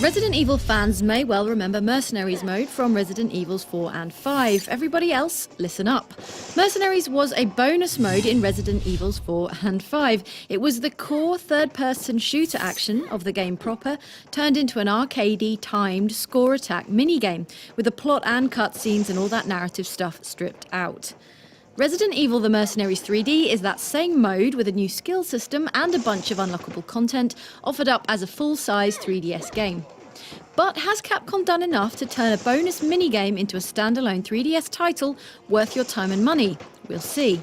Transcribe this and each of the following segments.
Resident Evil fans may well remember Mercenaries mode from Resident Evils 4 and 5. Everybody else, listen up. Mercenaries was a bonus mode in Resident Evils 4 and 5. It was the core third-person shooter action of the game proper, turned into an arcadey, timed, score attack minigame, with the plot and cutscenes and all that narrative stuff stripped out. Resident Evil The Mercenaries 3D is that same mode with a new skill system and a bunch of unlockable content offered up as a full-size 3DS game. But has Capcom done enough to turn a bonus minigame into a standalone 3DS title worth your time and money? We'll see.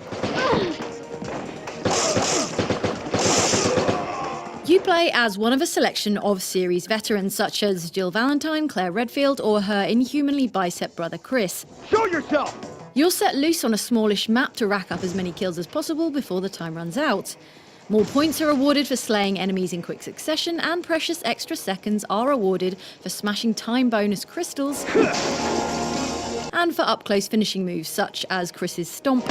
You play as one of a selection of series veterans such as Jill Valentine, Claire Redfield, or her inhumanly bicep brother Chris. Show yourself! You're set loose on a smallish map to rack up as many kills as possible before the time runs out. More points are awarded for slaying enemies in quick succession, and precious extra seconds are awarded for smashing time bonus crystals and for up-close finishing moves such as Chris's stomp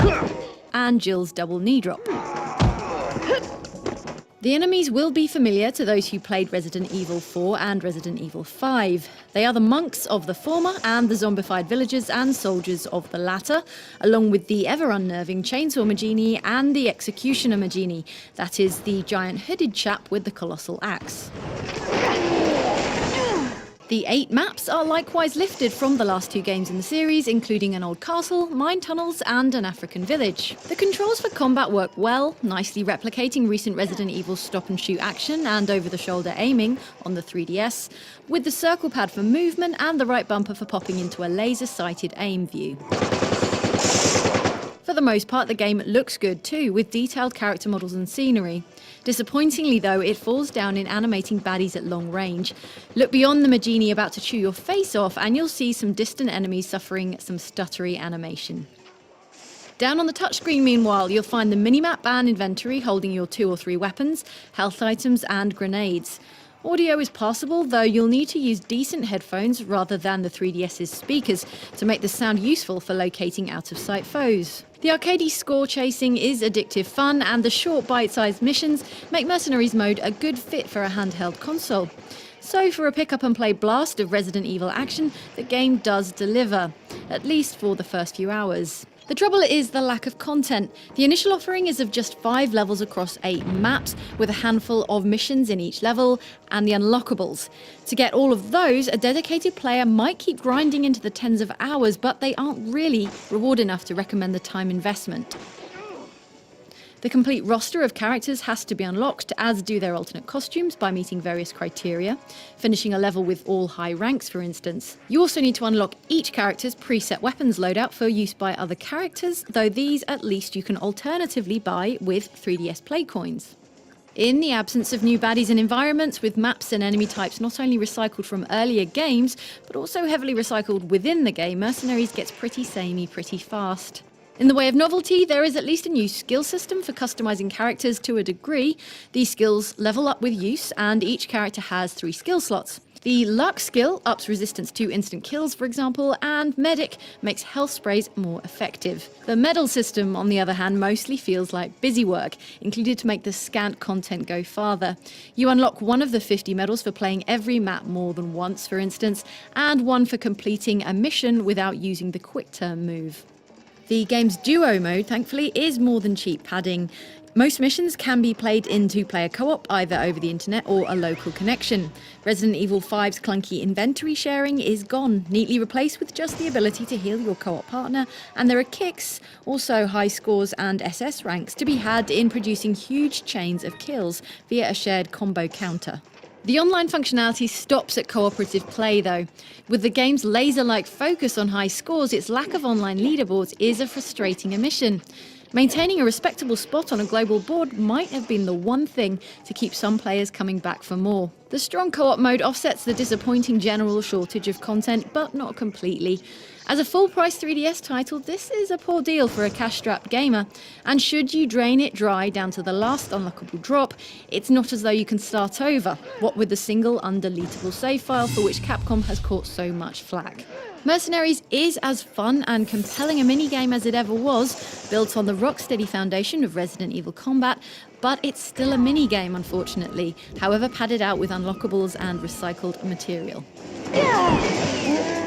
and Jill's double knee drop. The enemies will be familiar to those who played Resident Evil 4 and Resident Evil 5. They are the monks of the former and the zombified villagers and soldiers of the latter, along with the ever-unnerving Chainsaw Magini and the Executioner Magini, that is, the giant hooded chap with the colossal axe. The 8 maps are likewise lifted from the last 2 games in the series, including an old castle, mine tunnels, and an African village. The controls for combat work well, nicely replicating recent Resident Evil stop-and-shoot action and over-the-shoulder aiming on the 3DS, with the circle pad for movement and the right bumper for popping into a laser-sighted aim view. For the most part, the game looks good too, with detailed character models and scenery. Disappointingly though, it falls down in animating baddies at long range. Look beyond the Magini about to chew your face off and you'll see some distant enemies suffering some stuttery animation. Down on the touchscreen, meanwhile, you'll find the minimap and inventory holding your 2 or 3 weapons, health items and grenades. Audio is passable, though you'll need to use decent headphones rather than the 3DS's speakers to make the sound useful for locating out-of-sight foes. The arcadey score chasing is addictive fun, and the short bite-sized missions make Mercenaries mode a good fit for a handheld console. So for a pick-up-and-play blast of Resident Evil action, the game does deliver, at least for the first few hours. The trouble is the lack of content. The initial offering is of just 5 levels across 8 maps, with a handful of missions in each level, and the unlockables. To get all of those, a dedicated player might keep grinding into the tens of hours, but they aren't really reward enough to recommend the time investment. The complete roster of characters has to be unlocked, as do their alternate costumes by meeting various criteria, finishing a level with all high ranks, for instance. You also need to unlock each character's preset weapons loadout for use by other characters, though these at least you can alternatively buy with 3DS Play coins. In the absence of new baddies and environments, with maps and enemy types not only recycled from earlier games, but also heavily recycled within the game, Mercenaries gets pretty samey pretty fast. In the way of novelty, there is at least a new skill system for customizing characters to a degree. These skills level up with use, and each character has 3 skill slots. The Luck skill ups resistance to instant kills, for example, and Medic makes health sprays more effective. The medal system, on the other hand, mostly feels like busy work, included to make the scant content go farther. You unlock one of the 50 medals for playing every map more than once, for instance, and one for completing a mission without using the quick turn move. The game's duo mode, thankfully, is more than cheap padding. Most missions can be played in 2-player co-op, either over the internet or a local connection. Resident Evil 5's clunky inventory sharing is gone, neatly replaced with just the ability to heal your co-op partner, and there are kicks, also high scores and SS ranks, to be had in producing huge chains of kills via a shared combo counter. The online functionality stops at cooperative play though. With the game's laser-like focus on high scores, its lack of online leaderboards is a frustrating omission. Maintaining a respectable spot on a global board might have been the one thing to keep some players coming back for more. The strong co-op mode offsets the disappointing general shortage of content, but not completely. As a full-price 3DS title, this is a poor deal for a cash-strapped gamer, and should you drain it dry down to the last unlockable drop, it's not as though you can start over, what with the single undeletable save file for which Capcom has caught so much flack. Mercenaries is as fun and compelling a minigame as it ever was, built on the rock-steady foundation of Resident Evil combat, but it's still a minigame, unfortunately, however padded out with unlockables and recycled material. Yeah.